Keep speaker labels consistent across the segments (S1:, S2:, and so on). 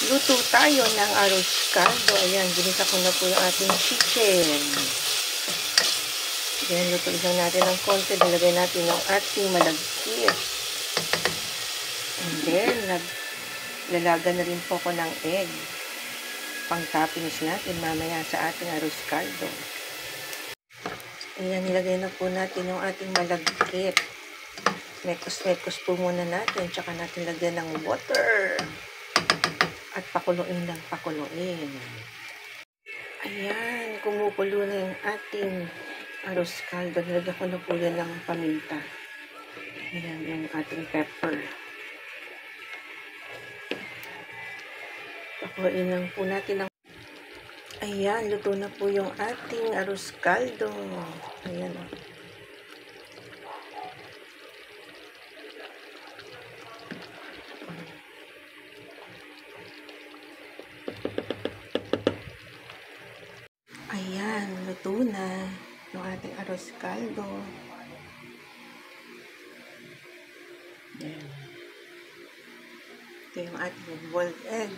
S1: Luto tayo ng arroz caldo. Ayan, ginisa ko na po yung ating chicken. Ayan, lutuin lang natin ng konti. Nilagay natin yung ating malagkit. And then, naglalaga na rin po ko ng egg. Pang-toppings natin mamaya sa ating arroz caldo. Ayan, nilagay na po natin yung ating malagkit. Mekos-mekos po muna natin. Tsaka natin lagyan ng water. At pakuluin lang, pakuluin. Ayan, kumukulo na yung ating arroz caldo. Nilagyan ko na po yan ng paminta. Ayan, yung ating pepper. Pakuluin lang po natin ng... Ayan, luto na po yung ating arroz caldo. Ayan o. Ayan, luto na yung ating arroz caldo. Ayan. Ito yung ating boiled egg.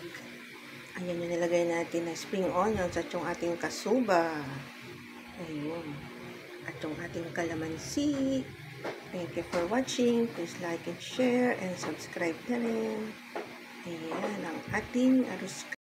S1: Ayan yung nilagay natin na spring onions at yung ating kasuba. Ayun. At yung ating kalamansi. Thank you for watching. Please like and share and subscribe na rin. Ayan ang ating arroz caldo.